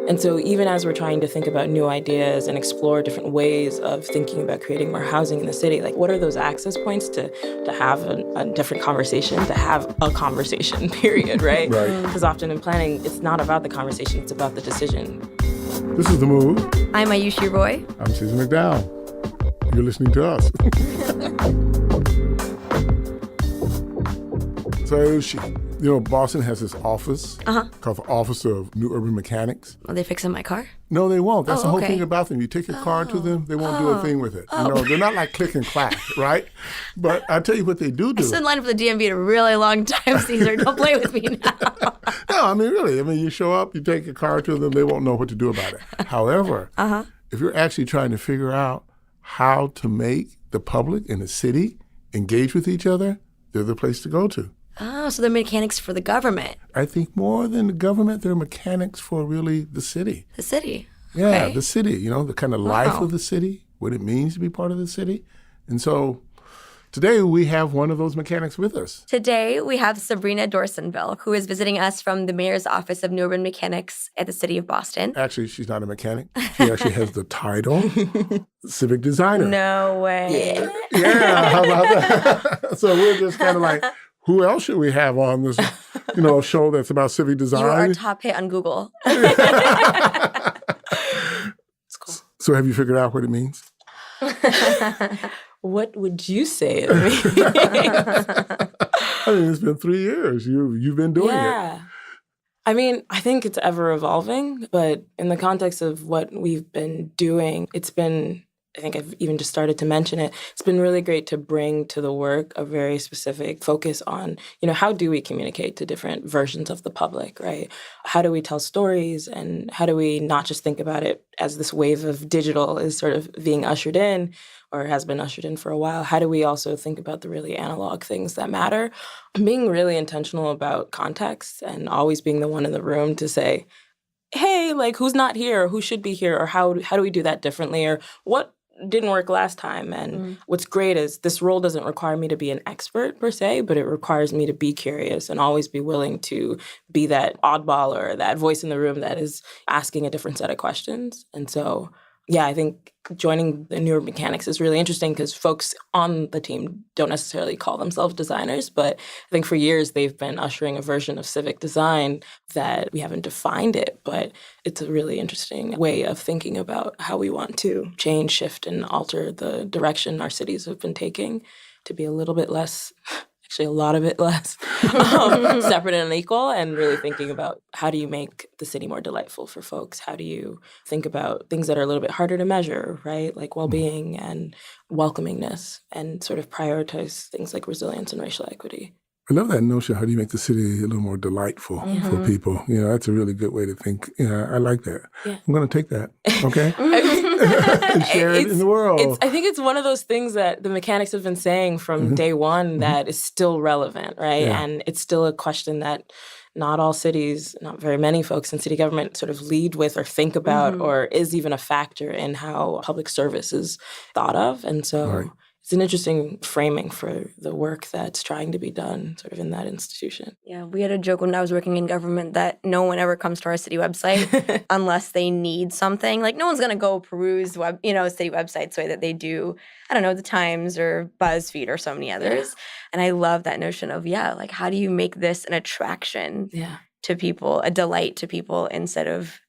And so even as we're trying to think about new ideas and explore different ways of thinking about creating more housing in the city, like what are those access points to have a different conversation, to have a conversation, period, right? Right. Because often in planning, it's not about the conversation, it's about the decision. This is The Move. I'm Ayushi Roy. I'm Susan McDowell. You're listening to us. So, Ayushi, Boston has this office called the Office of New Urban Mechanics. Are they fixing my car? No, they won't. That's the whole okay. thing about them. You take your car to them, they won't do a thing with it. They're not like click and clack, right? But I tell you what they do. I stood in line for the DMV a really long time, Caesar. Don't play with me now. No, I mean, really. I mean, you show up, you take your car to them, they won't know what to do about it. However, if you're actually trying to figure out how to make the public and the city engage with each other, they're the place to go to. Oh, so they're mechanics for the government. I think more than the government, they're mechanics for really the city. The city. Yeah, Okay. the city, the kind of life of the city, what it means to be part of the city. And so today we have one of those mechanics with us. Today, we have Sabrina Dorsainvil, who is visiting us from the Mayor's Office of New Urban Mechanics at the City of Boston. Actually, she's not a mechanic. She actually has the title Civic Designer. No way. Yeah, how about that? So we're just kind of like, who else should we have on this, show that's about civic design? You are a top hit on Google. It's cool. So have you figured out what it means? What would you say it means? I mean, it's been 3 years. You've been doing it. I mean, I think it's ever evolving, but in the context of what we've been doing, it's been, I think I've even just started to mention it, it's been really great to bring to the work a very specific focus on, how do we communicate to different versions of the public, right? How do we tell stories, and how do we not just think about it as this wave of digital is sort of being ushered in or has been ushered in for a while? How do we also think about the really analog things that matter? Being really intentional about context and always being the one in the room to say, hey, like, who's not here, or who should be here, or how do we do that differently, or what didn't work last time. And what's great is this role doesn't require me to be an expert per se, but it requires me to be curious and always be willing to be that oddball or that voice in the room that is asking a different set of questions. And so, I think joining the newer mechanics is really interesting because folks on the team don't necessarily call themselves designers, but I think for years they've been ushering a version of civic design that we haven't defined it, but it's a really interesting way of thinking about how we want to change, shift, and alter the direction our cities have been taking to be a little bit less, actually a lot of it less, separate and unequal, and really thinking about how do you make the city more delightful for folks? How do you think about things that are a little bit harder to measure, right? Like well-being and welcomingness, and sort of prioritize things like resilience and racial equity. I love that notion. How do you make the city a little more delightful for people? That's a really good way to think. I like that. Yeah. I'm going to take that, okay? And share it in the world. I think it's one of those things that the mechanics have been saying from day one that is still relevant, right? Yeah. And it's still a question that not all cities, not very many folks in city government sort of lead with or think about or is even a factor in how public service is thought of. And so it's an interesting framing for the work that's trying to be done sort of in that institution. Yeah, we had a joke when I was working in government that no one ever comes to our city website unless they need something. Like, no one's going to go peruse city websites the way that they do, I don't know, the Times or BuzzFeed or so many others. And I love that notion of, like, how do you make this an attraction to people, a delight to people instead of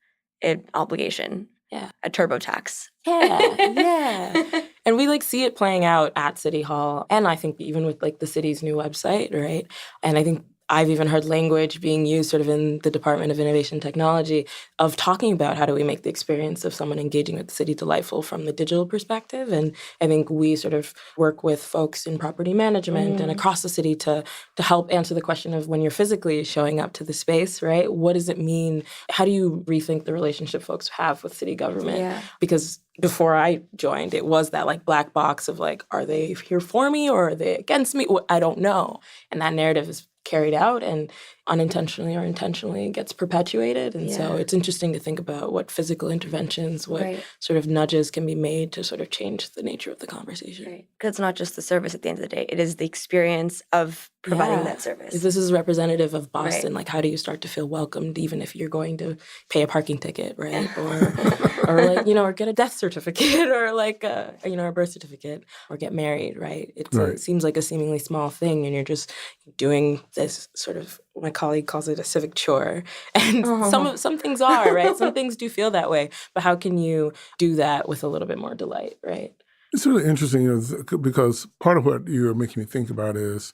an obligation? Yeah. A TurboTax. Yeah. And we see it playing out at City Hall, and I think even with the city's new website, right? And I think I've even heard language being used sort of in the Department of Innovation and Technology of talking about how do we make the experience of someone engaging with the city delightful from the digital perspective. And I think we sort of work with folks in property management and across the city to help answer the question of when you're physically showing up to the space, right? What does it mean? How do you rethink the relationship folks have with city government? Yeah. Because before I joined, it was that black box of are they here for me or are they against me? I don't know. And that narrative is carried out. And unintentionally or intentionally gets perpetuated. And so it's interesting to think about what physical interventions, what sort of nudges can be made to sort of change the nature of the conversation. Right. Because it's not just the service at the end of the day. It is the experience of providing that service. If this is representative of Boston, like how do you start to feel welcomed even if you're going to pay a parking ticket, right? Or like, or get a death certificate or like, a birth certificate or get married, right? It seems like a seemingly small thing and you're just doing this sort of, my colleague calls it a civic chore. And some things are, right? Some things do feel that way. But how can you do that with a little bit more delight, right? It's really interesting because part of what you're making me think about is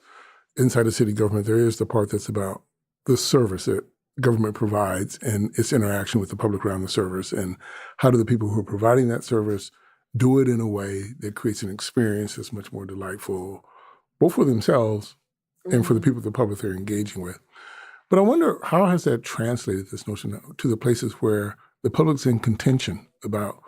inside the city government, there is the part that's about the service that government provides and its interaction with the public around the service. And how do the people who are providing that service do it in a way that creates an experience that's much more delightful, both for themselves and for the people, the public they're engaging with. But I wonder, how has that translated, this notion, to the places where the public's in contention about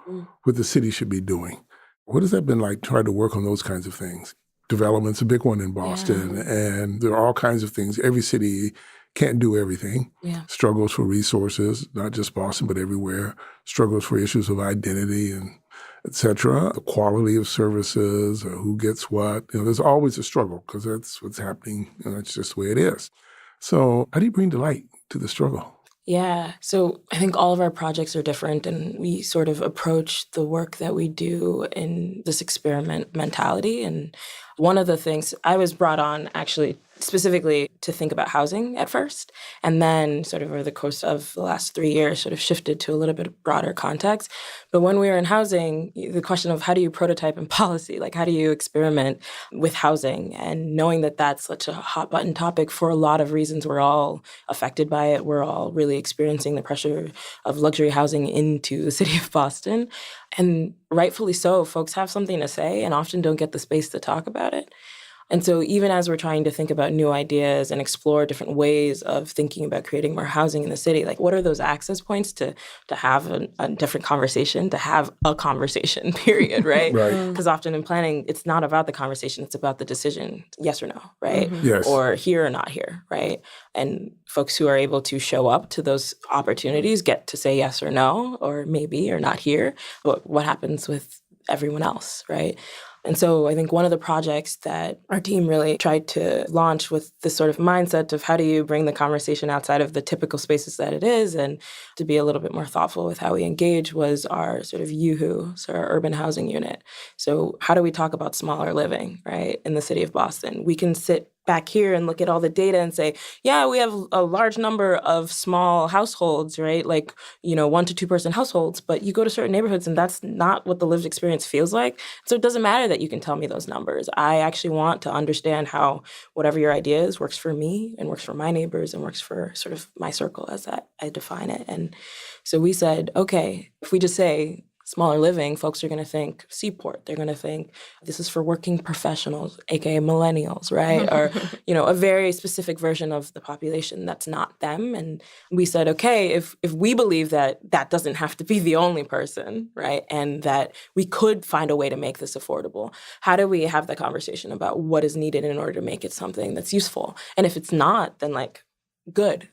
what the city should be doing? What has that been like, trying to work on those kinds of things? Development's a big one in Boston, and there are all kinds of things. Every city can't do everything. Struggles for resources, not just Boston, but everywhere. Struggles for issues of identity and et cetera. The quality of services, who gets what. There's always a struggle because that's what's happening. That's just the way it is. So how do you bring delight to the struggle? Yeah. So I think all of our projects are different, and we sort of approach the work that we do in this experiment mentality. And one of the things I was brought on actually specifically to think about housing at first, and then sort of over the course of the last 3 years sort of shifted to a little bit broader context. But when we were in housing, the question of how do you prototype in policy, like how do you experiment with housing, and knowing that that's such a hot button topic for a lot of reasons, we're all affected by it. We're all really experiencing the pressure of luxury housing into the city of Boston. And rightfully so, folks have something to say and often don't get the space to talk about it. And so even as we're trying to think about new ideas and explore different ways of thinking about creating more housing in the city, like what are those access points to have a different conversation, to have a conversation, period, right? Because often in planning, it's not about the conversation, it's about the decision, yes or no, right? Yes. Or here or not here, right? And folks who are able to show up to those opportunities get to say yes or no, or maybe or not here. But what happens with everyone else, right? And so I think one of the projects that our team really tried to launch with this sort of mindset of how do you bring the conversation outside of the typical spaces that it is and to be a little bit more thoughtful with how we engage was our sort of YooHoo, so our urban housing unit. So how do we talk about smaller living, right, in the city of Boston? We can sit back here and look at all the data and say, yeah, we have a large number of small households, right? Like, 1 to 2 person households, but you go to certain neighborhoods and that's not what the lived experience feels like. So it doesn't matter that you can tell me those numbers. I actually want to understand how whatever your idea is works for me and works for my neighbors and works for sort of my circle as I define it. And so we said, okay, if we just say smaller living, folks are going to think Seaport. They're going to think this is for working professionals, aka millennials, right? Or, a very specific version of the population that's not them. And we said, okay, if we believe that that doesn't have to be the only person, right? And that we could find a way to make this affordable, how do we have the conversation about what is needed in order to make it something that's useful? And if it's not, then good.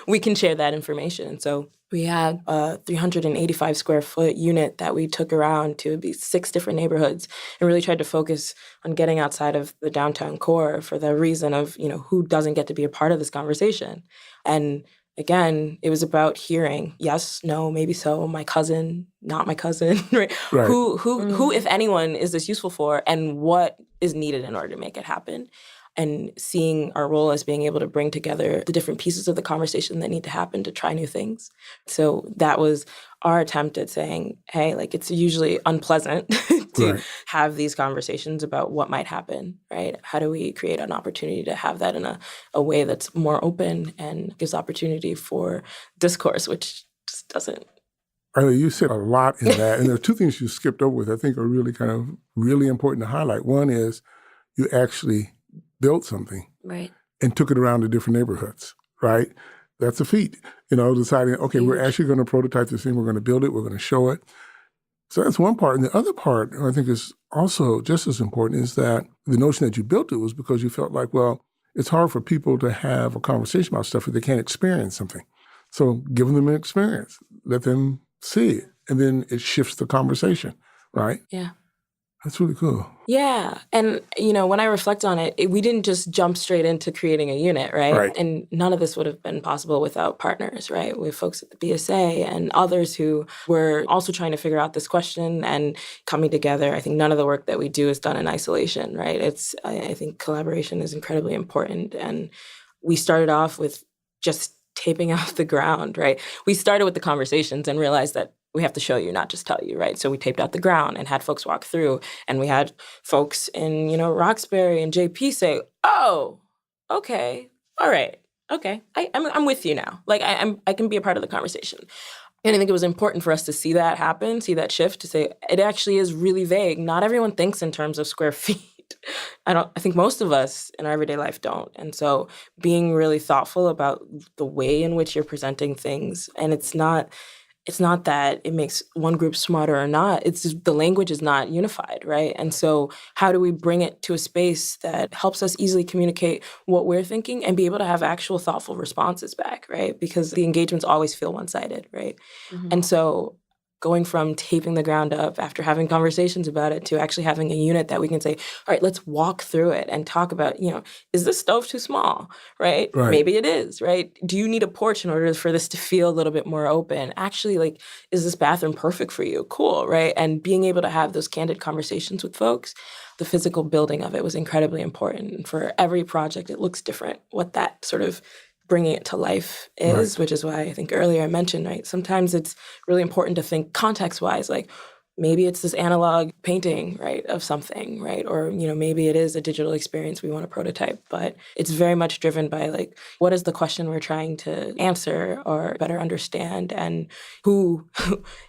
We can share that information. And so we had a 385 square foot unit that we took around to be 6 different neighborhoods and really tried to focus on getting outside of the downtown core for the reason of, who doesn't get to be a part of this conversation. And again, it was about hearing, yes, no, maybe so, my cousin, not my cousin, right? Who, if anyone, is this useful for, and what is needed in order to make it happen? And seeing our role as being able to bring together the different pieces of the conversation that need to happen to try new things. So that was our attempt at saying, hey, it's usually unpleasant to have these conversations about what might happen, right? How do we create an opportunity to have that in a way that's more open and gives opportunity for discourse, which just doesn't. You said a lot in that. And there are 2 things you skipped over with I think are really kind of really important to highlight. One is you actually built something and took it around to different neighborhoods, right? That's a feat, deciding, okay, we're actually going to prototype this thing, we're going to build it, we're going to show it. So that's one part. And the other part, I think is also just as important, is that the notion that you built it was because you felt like, well, it's hard for people to have a conversation about stuff if they can't experience something. So give them an experience. Let them see it. And then it shifts the conversation, right? Yeah. That's really cool. Yeah. And, when I reflect on it, we didn't just jump straight into creating a unit, right? Right. And none of this would have been possible without partners, right? With folks at the BSA and others who were also trying to figure out this question and coming together. I think none of the work that we do is done in isolation, right? I think collaboration is incredibly important. And we started off with just taping off the ground, right? We started with the conversations and realized that we have to show you, not just tell you, right? So we taped out the ground and had folks walk through, and we had folks in, Roxbury and JP say, "Oh, okay, all right, okay, I'm with you now. Like I can be a part of the conversation." And I think it was important for us to see that happen, see that shift, to say it actually is really vague. Not everyone thinks in terms of square feet. I think most of us in our everyday life don't. And so being really thoughtful about the way in which you're presenting things, and it's not that it makes one group smarter or not. It's just the language is not unified, right? And so how do we bring it to a space that helps us easily communicate what we're thinking and be able to have actual thoughtful responses back, right? Because the engagements always feel one-sided, right? Mm-hmm. And so going from taping the ground up after having conversations about it to actually having a unit that we can say, all right, let's walk through it and talk about, is this stove too small, right? Right. Maybe it is, right? Do you need a porch in order for this to feel a little bit more open? Actually, like, is this bathroom perfect for you? Cool, right? And being able to have those candid conversations with folks, the physical building of it was incredibly important. And for every project, it looks different, what that sort of bringing it to life is, which is why I think earlier I mentioned, right? Sometimes it's really important to think context-wise, like maybe it's this analog painting, right, of something, right? Or, maybe it is a digital experience we want to prototype, but it's very much driven by like, what is the question we're trying to answer or better understand, and who,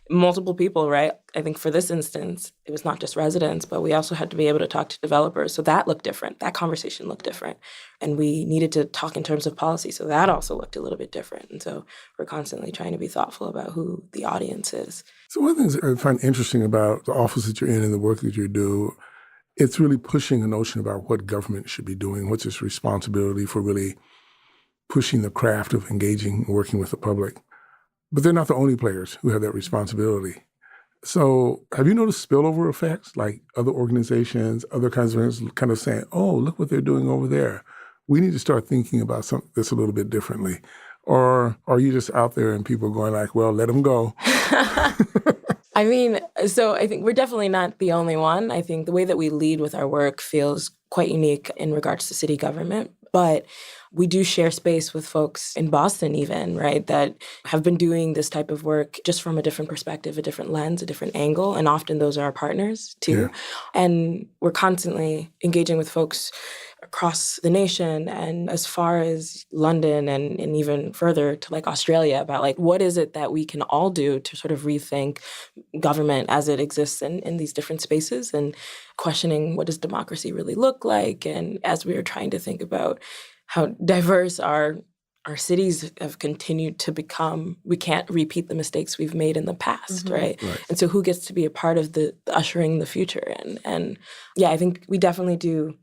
multiple people, right? I think for this instance, it was not just residents, but we also had to be able to talk to developers. So that looked different. That conversation looked different. And we needed to talk in terms of policy. So that also looked a little bit different. And so we're constantly trying to be thoughtful about who the audience is. So one of the things I find interesting about the office that you're in and the work that you do, it's really pushing a notion about what government should be doing, what's its responsibility for really pushing the craft of engaging and working with the public. But they're not the only players who have that responsibility. So have you noticed spillover effects, like other organizations, other kinds of things kind of saying, oh, look what they're doing over there. We need to start thinking about this a little bit differently. Or are you just out there and people going like, well, let them go? I mean, so I think we're definitely not the only one. I think the way that we lead with our work feels quite unique in regards to city government. But we do share space with folks in Boston even, right, that have been doing this type of work just from a different perspective, a different lens, a different angle. And often those are our partners too. Yeah. And we're constantly engaging with folks across the nation and as far as London and even further to like Australia about like what is it that we can all do to sort of rethink government as it exists in these different spaces, and questioning what does democracy really look like. And as we are trying to think about how diverse our cities have continued to become, we can't repeat the mistakes we've made in the past, right? And so who gets to be a part of the ushering the future? And yeah, I think we definitely do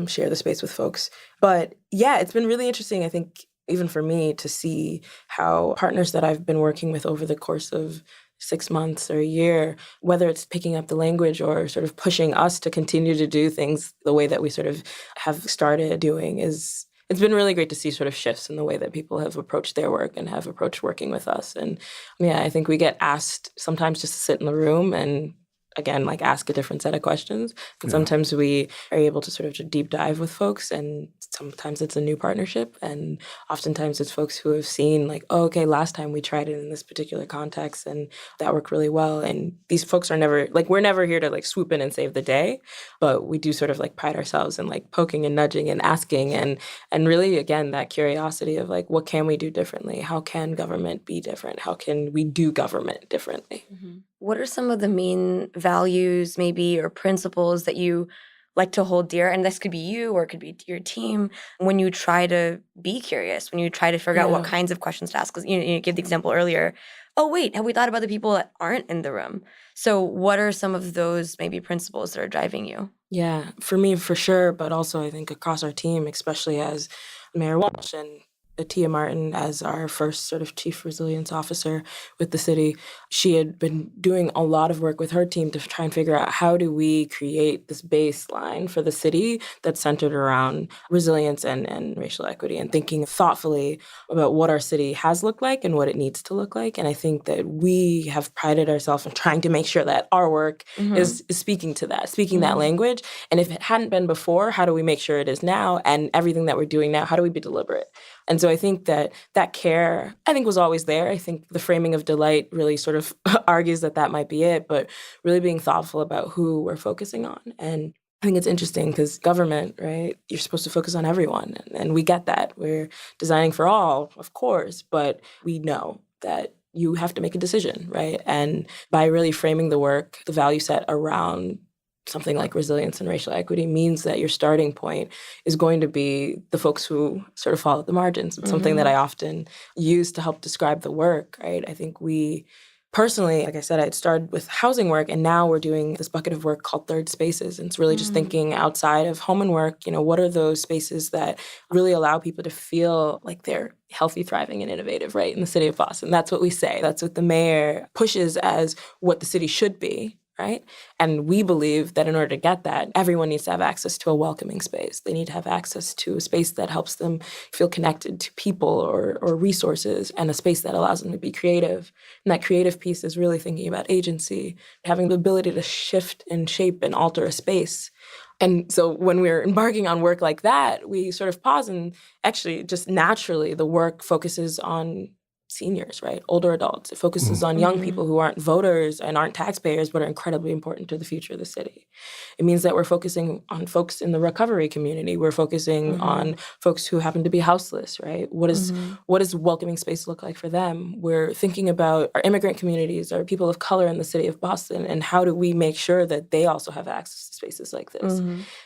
share the space with folks. But yeah, it's been really interesting, I think, even for me to see how partners that I've been working with over the course of 6 months or a year, whether it's picking up the language or sort of pushing us to continue to do things the way that we sort of have started doing, it's been really great to see sort of shifts in the way that people have approached their work and have approached working with us. And yeah, I think we get asked sometimes just to sit in the room and again, like ask a different set of questions. And sometimes we are able to sort of deep dive with folks, and sometimes it's a new partnership. And oftentimes it's folks who have seen like, oh, okay, last time we tried it in this particular context and that worked really well. And these folks are never, like, we're never here to like swoop in and save the day, but we do sort of like pride ourselves in like poking and nudging and asking and really, again, that curiosity of like, what can we do differently? How can government be different? How can we do government differently? Mm-hmm. What are some of the main values maybe or principles that you like to hold dear? And this could be you or it could be your team when you try to be curious, when you try to figure out what kinds of questions to ask. Because you gave the example earlier, oh, wait, have we thought about the people that aren't in the room? So what are some of those maybe principles that are driving you? Yeah, for me, for sure, but also I think across our team, especially as Mayor Walsh and Atia Martin as our first sort of chief resilience officer with the city, she had been doing a lot of work with her team to try and figure out how do we create this baseline for the city that's centered around resilience and racial equity and thinking thoughtfully about what our city has looked like and what it needs to look like. And I think that we have prided ourselves in trying to make sure that our work is speaking to that, speaking that language. And if it hadn't been before, how do we make sure it is now? And everything that we're doing now, how do we be deliberate? And so I think that that care, I think, was always there. I think the framing of delight really sort of argues that that might be it, but really being thoughtful about who we're focusing on. And I think it's interesting because government, right, you're supposed to focus on everyone. And we get that. We're designing for all, of course, but we know that you have to make a decision, right? And by really framing the work, the value set around something like resilience and racial equity means that your starting point is going to be the folks who sort of fall at the margins. It's something that I often use to help describe the work, right? I think we personally, like I said, I'd started with housing work, and now we're doing this bucket of work called third spaces. And it's really just thinking outside of home and work, what are those spaces that really allow people to feel like they're healthy, thriving, and innovative, right, in the city of Boston. That's what we say. That's what the mayor pushes as what the city should be. Right? And we believe that in order to get that, everyone needs to have access to a welcoming space. They need to have access to a space that helps them feel connected to people or resources, and a space that allows them to be creative. And that creative piece is really thinking about agency, having the ability to shift and shape and alter a space. And so when we're embarking on work like that, we sort of pause, and actually just naturally the work focuses on seniors, right? Older adults. It focuses on young people who aren't voters and aren't taxpayers, but are incredibly important to the future of the city. It means that we're focusing on folks in the recovery community. We're focusing on folks who happen to be houseless, right? What does welcoming space look like for them? We're thinking about our immigrant communities, our people of color in the city of Boston, and how do we make sure that they also have access to spaces like this?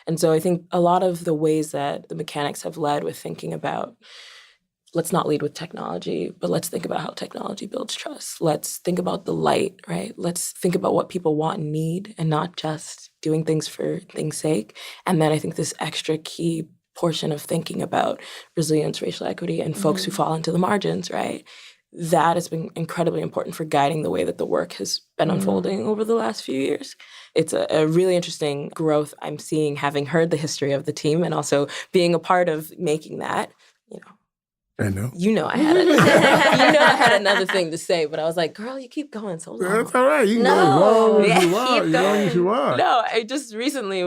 And so I think a lot of the ways that the mechanics have led with thinking about, let's not lead with technology, but let's think about how technology builds trust. Let's think about the light, right? Let's think about what people want and need, and not just doing things for things' sake. And then I think this extra key portion of thinking about resilience, racial equity, and folks who fall into the margins, right? That has been incredibly important for guiding the way that the work has been unfolding over the last few years. It's a really interesting growth I'm seeing, having heard the history of the team and also being a part of making that, I know. I had another thing to say, but I was like, girl, you keep going so long. That's all right. You can go as long as you want. As long as you want. No, I just recently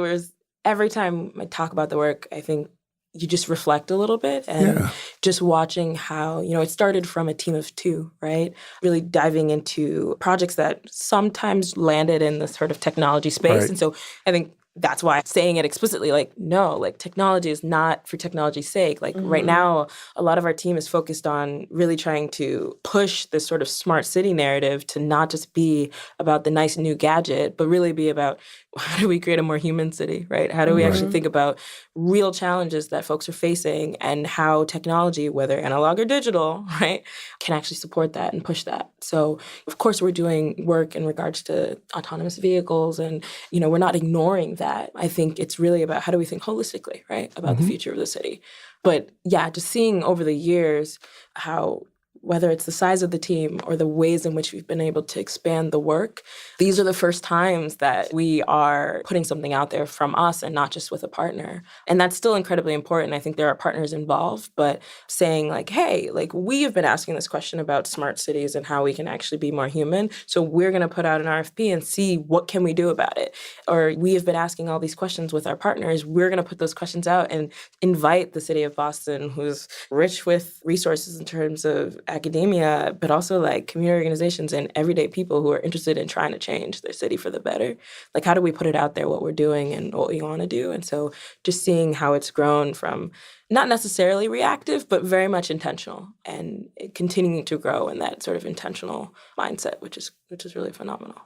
every time I talk about the work, I think you just reflect a little bit, and just watching how, it started from a team of two, right? Really diving into projects that sometimes landed in the sort of technology space. Right. And so I think that's why saying it explicitly, no, technology is not for technology's sake. Right now, a lot of our team is focused on really trying to push this sort of smart city narrative to not just be about the nice new gadget, but really be about how do we create a more human city, right? How do we actually think about real challenges that folks are facing, and how technology, whether analog or digital, right, can actually support that and push that. So, of course, we're doing work in regards to autonomous vehicles, and, we're not ignoring that. I think it's really about how do we think holistically, right, about the future of the city. But yeah, just seeing over the years how, whether it's the size of the team or the ways in which we've been able to expand the work, these are the first times that we are putting something out there from us and not just with a partner. And that's still incredibly important. I think there are partners involved, but saying hey, we have been asking this question about smart cities and how we can actually be more human. So we're going to put out an RFP and see what can we do about it. Or we have been asking all these questions with our partners. We're going to put those questions out and invite the city of Boston, who's rich with resources in terms of academia, but also community organizations and everyday people who are interested in trying to change their city for the better. How do we put it out there, what we're doing and what we want to do? And so just seeing how it's grown from not necessarily reactive, but very much intentional, and continuing to grow in that sort of intentional mindset, which is really phenomenal.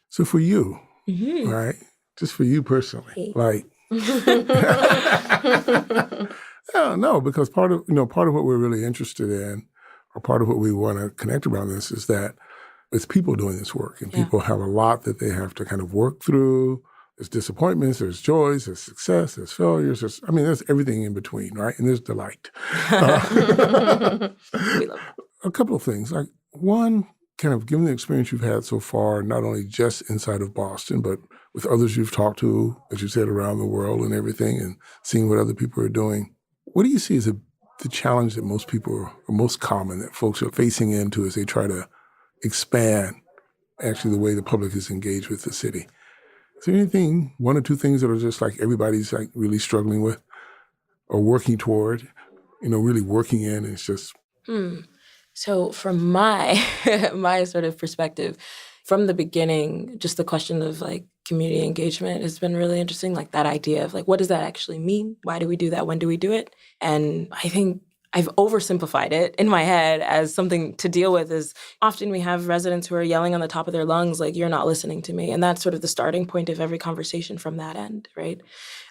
So for you, right, just for you personally, no, because part of what we're really interested in, or part of what we want to connect around this, is that it's people doing this work, and people have a lot that they have to kind of work through, There's disappointments, there's joys, there's success, there's failures. There's everything in between, right? And there's delight. We love it. A couple of things. Like one, kind of given the experience you've had so far, not only just inside of Boston, but with others you've talked to, as you said, around the world and everything, and seeing what other people are doing. What do you see as the challenge that most people are most common that folks are facing into as they try to expand actually the way the public is engaged with the city? Is there anything, one or two things that are just like everybody's like really struggling with or working toward, really working in, and it's just... So from my my sort of perspective, from the beginning, just the question of like community engagement has been really interesting. Like that idea of like, what does that actually mean? Why do we do that? When do we do it? And I think I've oversimplified it in my head as something to deal with is often we have residents who are yelling on the top of their lungs, like, you're not listening to me. And that's sort of the starting point of every conversation from that end, right?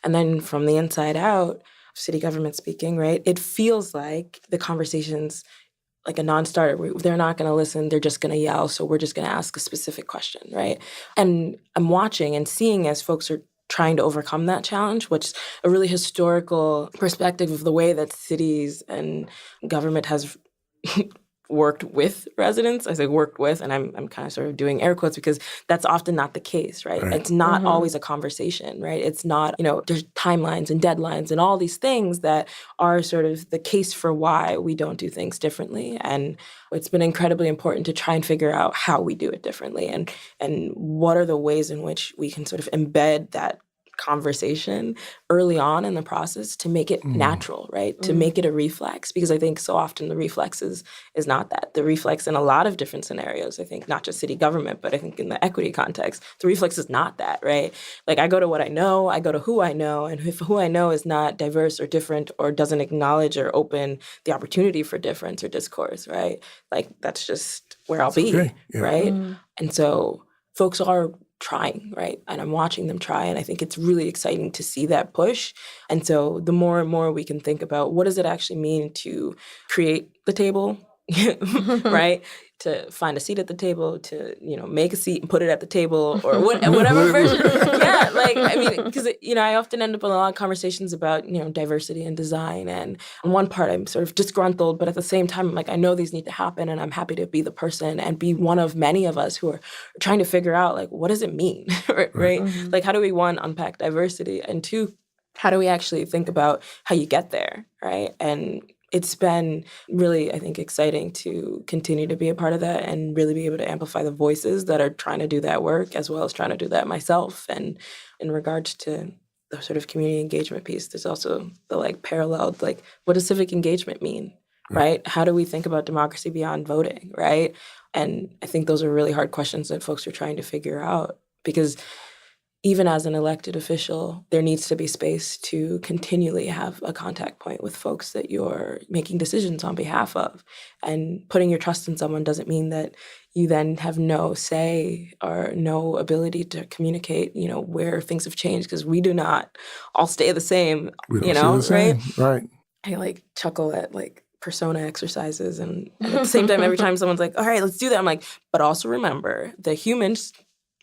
And then from the inside out, city government speaking, right, it feels like the conversation's like a non-starter. They're not going to listen. They're just going to yell. So we're just going to ask a specific question, right? And I'm watching and seeing as folks are trying to overcome that challenge, which is a really historical perspective of the way that cities and government has worked with residents. I say worked with, and I'm kind of sort of doing air quotes because that's often not the case, right? It's not always a conversation, right? It's not, there's timelines and deadlines and all these things that are sort of the case for why we don't do things differently. And it's been incredibly important to try and figure out how we do it differently and what are the ways in which we can sort of embed that conversation early on in the process to make it natural, right? To make it a reflex, because I think so often the reflex is not that. The reflex in a lot of different scenarios, I think not just city government, but I think in the equity context, the reflex is not that, right? Like I go to what I know, I go to who I know, and if who I know is not diverse or different or doesn't acknowledge or open the opportunity for difference or discourse, right? Like that's just where I'll be, right? And so folks are trying, right? And I'm watching them try. And I think it's really exciting to see that push. And so the more and more we can think about what does it actually mean to create the table, right? To find a seat at the table, to, make a seat and put it at the table or whatever version. Yeah, like, I mean, because, I often end up in a lot of conversations about, diversity and design. And on one part, I'm sort of disgruntled, but at the same time, I'm like, I know these need to happen and I'm happy to be the person and be one of many of us who are trying to figure out, like, what does it mean, right? Like, how do we, one, unpack diversity? And two, how do we actually think about how you get there, right? And it's been really, I think, exciting to continue to be a part of that and really be able to amplify the voices that are trying to do that work as well as trying to do that myself. And in regards to the sort of community engagement piece, there's also the paralleled, what does civic engagement mean, right? How do we think about democracy beyond voting, right? And I think those are really hard questions that folks are trying to figure out because even as an elected official, there needs to be space to continually have a contact point with folks that you're making decisions on behalf of. And putting your trust in someone doesn't mean that you then have no say or no ability to communicate, where things have changed, because we do not all stay the same, we don't stay the same. Right? I chuckle at persona exercises, and at the same time, every time someone's like, all right, let's do that, I'm like, but also remember, the humans,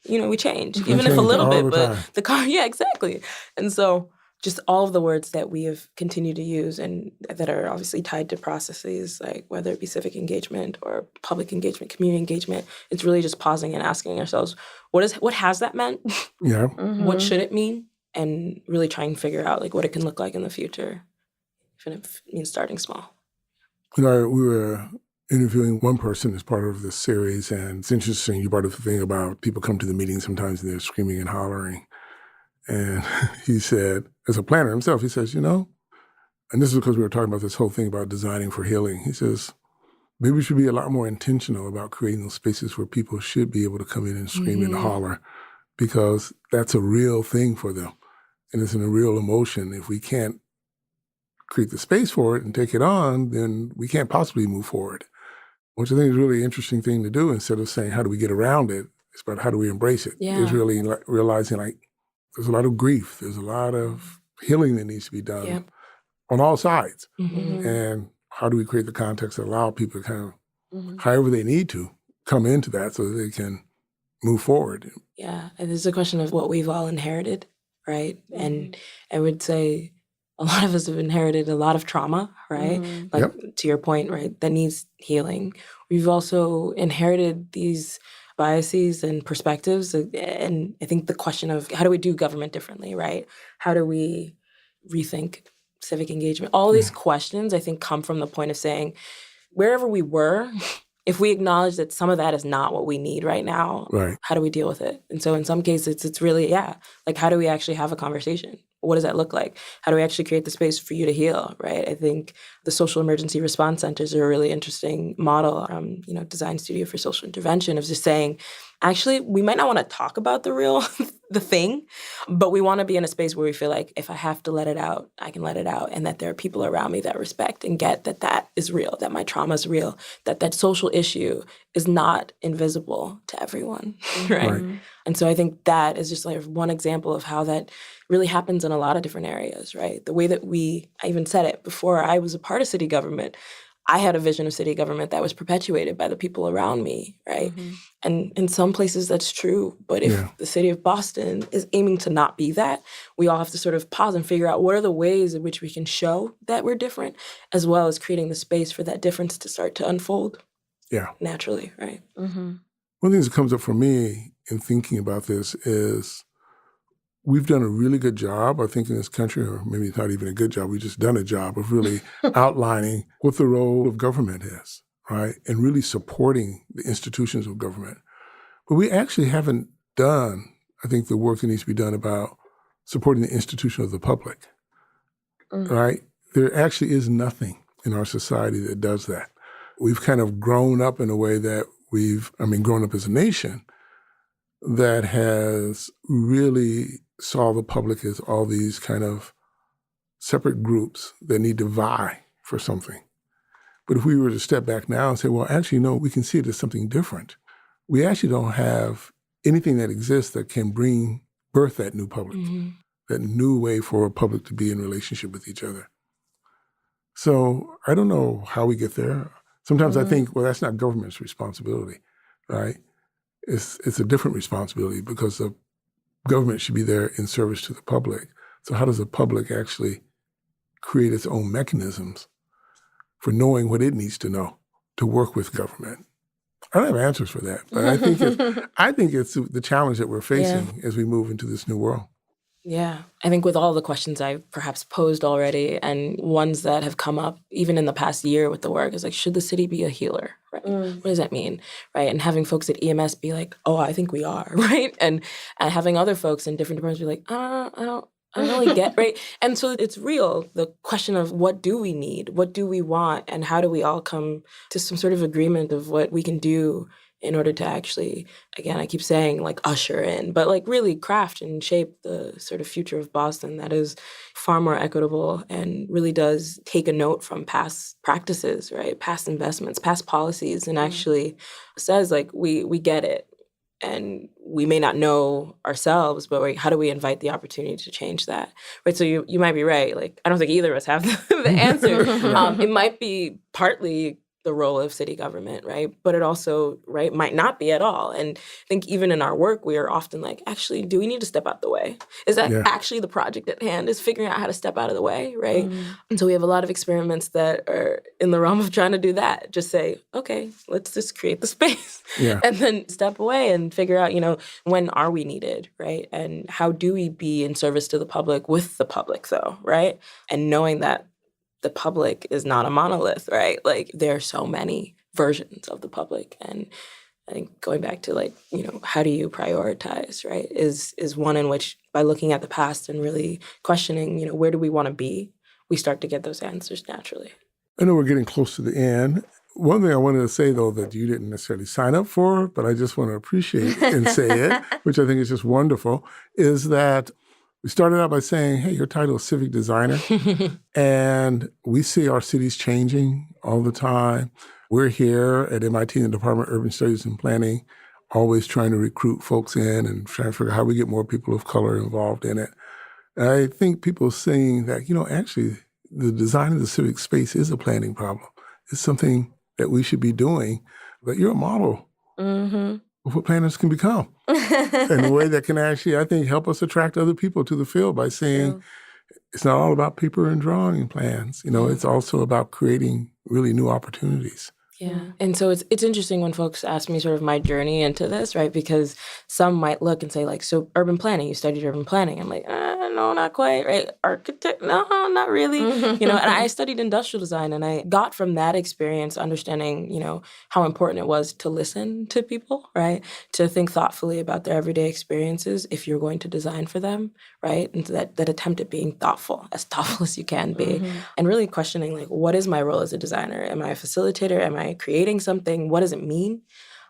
we change, even if a little bit, but yeah, exactly. And so just all of the words that we have continued to use and that are obviously tied to processes, like whether it be civic engagement or public engagement, community engagement, it's really just pausing and asking ourselves, what has that meant? Yeah. What should it mean? And really trying to figure out what it can look like in the future, even if it means starting small. We were interviewing one person as part of this series, and it's interesting, you brought up the thing about people come to the meeting sometimes and they're screaming and hollering. And he said, as a planner himself, he says, and this is because we were talking about this whole thing about designing for healing. He says, maybe we should be a lot more intentional about creating those spaces where people should be able to come in and scream and holler, because that's a real thing for them. And it's a real emotion. If we can't create the space for it and take it on, then we can't possibly move forward. Which I think is a really interesting thing to do. Instead of saying, how do we get around it? It's about how do we embrace it? Yeah. It's really realizing there's a lot of grief. There's a lot of healing that needs to be done on all sides. And how do we create the context that allow people to kind of, however they need to, come into that so that they can, move forward. Yeah, and it's a question of what we've all inherited, right? And I would say a lot of us have inherited a lot of trauma, right? Like, to your point, right, that needs healing. We've also inherited these biases and perspectives. And I think the question of how do we do government differently, right? How do we rethink civic engagement? All these questions, I think, come from the point of saying, wherever we were, if we acknowledge that some of that is not what we need right now, how do we deal with it? And so in some cases, it's really, like, how do we actually have a conversation? What does that look like? How do we actually create the space for you to heal, right? I think the social emergency response centers are a really interesting model, Design Studio for Social Intervention, of just saying, actually, we might not want to talk about the thing, but we want to be in a space where we feel like if I have to let it out, I can let it out, and that there are people around me that respect and get that that is real, that my trauma is real, that that social issue is not invisible to everyone, right? And so I think that is just like one example of how that really happens in a lot of different areas, right? The way that I even said it before I was a part of city government, I had a vision of city government that was perpetuated by the people around me, right? And in some places that's true, but if the city of Boston is aiming to not be that, we all have to sort of pause and figure out what are the ways in which we can show that we're different, as well as creating the space for that difference to start to unfold naturally, right? One of the things that comes up for me in thinking about this is we've done a really good job, I think, in this country, or maybe it's not even a good job, we've just done a job of really outlining what the role of government is, right? And really supporting the institutions of government. But we actually haven't done, I think, the work that needs to be done about supporting the institution of the public, right? There actually is nothing in our society that does that. We've kind of grown up in a way that grown up as a nation that has really saw the public as all these kind of separate groups that need to vie for something. But if we were to step back now and say, well, actually, no, we can see it as something different. We actually don't have anything that exists that can birth that new public, that new way for a public to be in relationship with each other. So I don't know how we get there. Sometimes I think, well, that's not government's responsibility, right? It's a different responsibility because the government should be there in service to the public. So how does the public actually create its own mechanisms for knowing what it needs to know to work with government? I don't have answers for that, but I think it's the challenge that we're facing as we move into this new world. Yeah. I think with all the questions I've perhaps posed already and ones that have come up even in the past year with the work is like, should the city be a healer, right? What does that mean, right? And having folks at EMS be like, oh, I think we are, right? And having other folks in different departments be like, I don't really get, right? And so it's real, the question of what do we need? What do we want? And how do we all come to some sort of agreement of what we can do in order to actually, again, I keep saying like usher in, but like really craft and shape the sort of future of Boston that is far more equitable and really does take a note from past practices, right? Past investments, past policies, and actually says like, we get it. And we may not know ourselves, but like, how do we invite the opportunity to change that? Right. So you might be right. Like, I don't think either of us have the answer. It might be partly the role of city government, right? But it also, right, might not be at all. And I think even in our work, we are often like, actually, do we need to step out the way? Is that actually the project at hand, is figuring out how to step out of the way, right? And so we have a lot of experiments that are in the realm of trying to do that. Just say, okay, let's just create the space and then step away and figure out, when are we needed, right? And how do we be in service to the public with the public though, right? And knowing that the public is not a monolith, right? Like there are so many versions of the public. And I think going back to like, how do you prioritize, right? Is one in which by looking at the past and really questioning, where do we want to be? We start to get those answers naturally. I know we're getting close to the end. One thing I wanted to say, though, that you didn't necessarily sign up for, but I just want to appreciate and say it, which I think is just wonderful, is that we started out by saying, hey, your title is Civic Designer. And we see our cities changing all the time. We're here at MIT in the Department of Urban Studies and Planning, always trying to recruit folks in and trying to figure out how we get more people of color involved in it. And I think people seeing that, actually, the design of the civic space is a planning problem. It's something that we should be doing. But you're a model of what planners can become in a way that can actually, I think, help us attract other people to the field by saying it's not all about paper and drawing plans. It's also about creating really new opportunities. Yeah. And so it's interesting when folks ask me sort of my journey into this, right? Because some might look and say, like, so urban planning, you studied urban planning. I'm like, no, not quite, right? Architect, no, not really. And I studied industrial design, and I got from that experience understanding, how important it was to listen to people, right? To think thoughtfully about their everyday experiences if you're going to design for them, right? And so that attempt at being thoughtful as you can be. And really questioning, like, what is my role as a designer? Am I a facilitator? Am I creating something? What does it mean?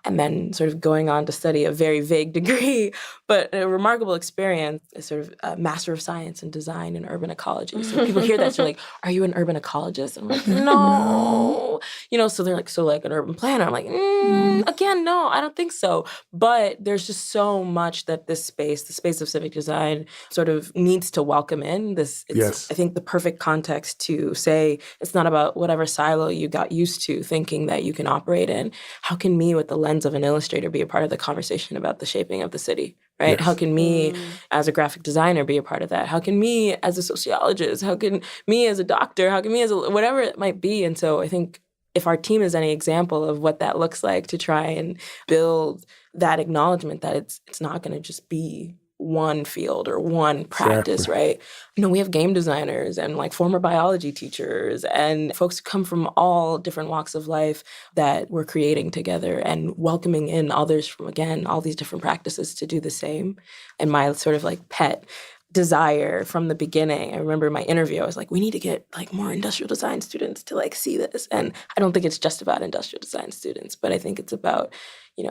And then sort of going on to study a very vague degree, but a remarkable experience, a sort of a Master of Science in Design and Urban Ecology. So people hear that, they're like, are you an urban ecologist? I'm like, no. So they're like, so like an urban planner? I'm like, again, no, I don't think so. But there's just so much that the space of civic design sort of needs to welcome in. It's, I think, the perfect context to say it's not about whatever silo you got used to thinking that you can operate in. How can me, with the lens of an illustrator, be a part of the conversation about the shaping of the city, right? Yes. How can me as a graphic designer be a part of that? How can me as a sociologist? How can me as a doctor? How can me as whatever it might be? And so I think if our team is any example of what that looks like, to try and build that acknowledgement that it's not going to just be one field or one practice, right? We have game designers and like former biology teachers and folks who come from all different walks of life that we're creating together and welcoming in others from, again, all these different practices to do the same. And my sort of like pet desire from the beginning, I remember in my interview, I was like, we need to get like more industrial design students to like see this. And I don't think it's just about industrial design students, but I think it's about,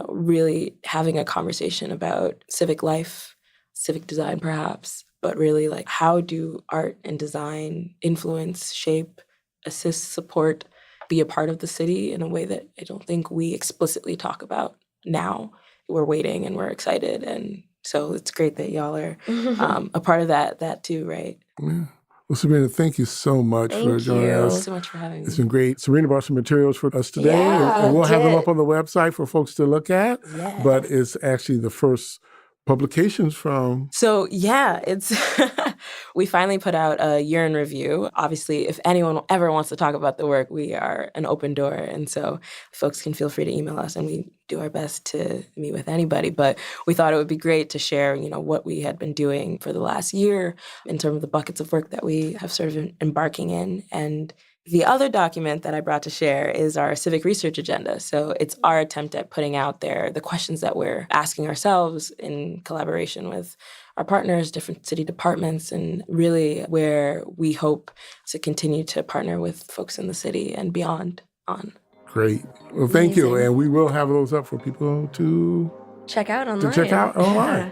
really having a conversation about civic life, civic design perhaps, but really like how do art and design influence, shape, assist, support, be a part of the city in a way that I don't think we explicitly talk about now. We're waiting and we're excited. And so it's great that y'all are a part of that too, right? Yeah. Well, Sabrina, thank you so much for joining us. Thank you so much for having me. It's been great. Sabrina brought some materials for us today, and we'll have them up on the website for folks to look at. Yeah. But it's actually the first publications from... So, it's we finally put out a year in review. Obviously, if anyone ever wants to talk about the work, we are an open door. And so folks can feel free to email us, and we do our best to meet with anybody. But we thought it would be great to share, what we had been doing for the last year in terms of the buckets of work that we have sort of embarking in. And the other document that I brought to share is our civic research agenda. So it's our attempt at putting out there the questions that we're asking ourselves in collaboration with our partners, different city departments, and really where we hope to continue to partner with folks in the city and beyond on. Great. Well, thank you. And we will have those up for people to check out online.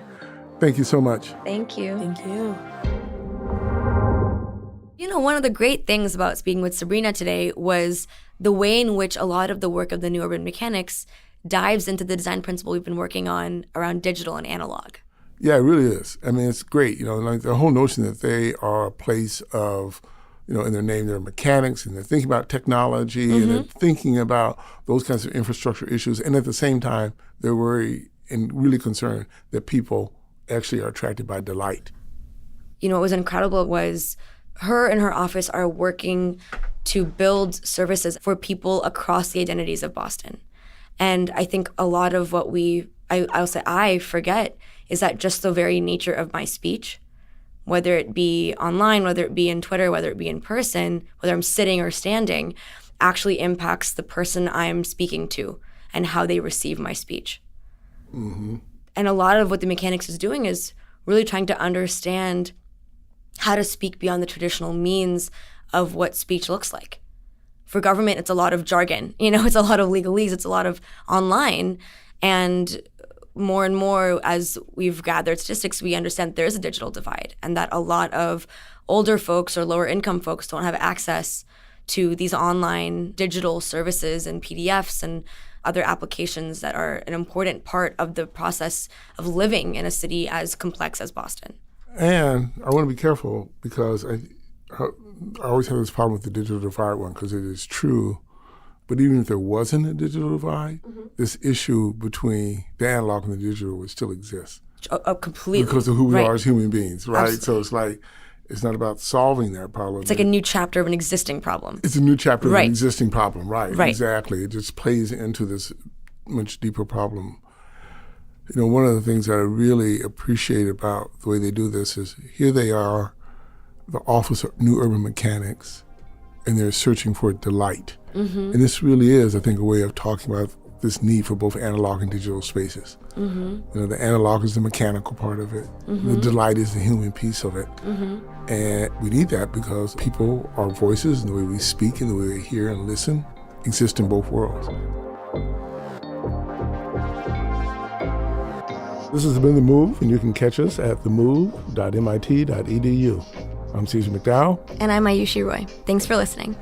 Thank you so much. Thank you. Thank you. One of the great things about speaking with Sabrina today was the way in which a lot of the work of the New Urban Mechanics dives into the design principle we've been working on around digital and analog. Yeah, it really is. I mean, it's great. Like the whole notion that they are a place of, in their name, they're mechanics, and they're thinking about technology, and they're thinking about those kinds of infrastructure issues. And at the same time, they're worried and really concerned that people actually are attracted by delight. What was incredible was her and her office are working to build services for people across the identities of Boston. And I think a lot of what I'll say I forget is that just the very nature of my speech, whether it be online, whether it be in Twitter, whether it be in person, whether I'm sitting or standing, actually impacts the person I'm speaking to and how they receive my speech. Mm-hmm. And a lot of what the mechanics is doing is really trying to understand how to speak beyond the traditional means of what speech looks like. For government, it's a lot of jargon. It's a lot of legalese. It's a lot of online. And more, as we've gathered statistics, we understand there's a digital divide and that a lot of older folks or lower income folks don't have access to these online digital services and PDFs and other applications that are an important part of the process of living in a city as complex as Boston. And I want to be careful because I always have this problem with the digital divide one because it is true But even if there wasn't a digital divide, this issue between the analog and the digital would still exist. Completely. Because of who we Right. are as human beings, right? Absolutely. So it's like, it's not about solving that problem. It's like a new chapter of an existing problem. It's a new chapter of Right. an existing problem, right? Right. Exactly. It just plays into this much deeper problem. You know, one of the things that I really appreciate about the way they do this is here they are, the Office of New Urban Mechanics, and they're searching for delight. And this really is, I think, a way of talking about this need for both analog and digital spaces. You know, the analog is the mechanical part of it. The delight is the human piece of it. And we need that because people, our voices, and the way we speak and the way we hear and listen exist in both worlds. This has been The Move, and you can catch us at themove.mit.edu. I'm Cesar McDowell. And I'm Ayushi Roy. Thanks for listening.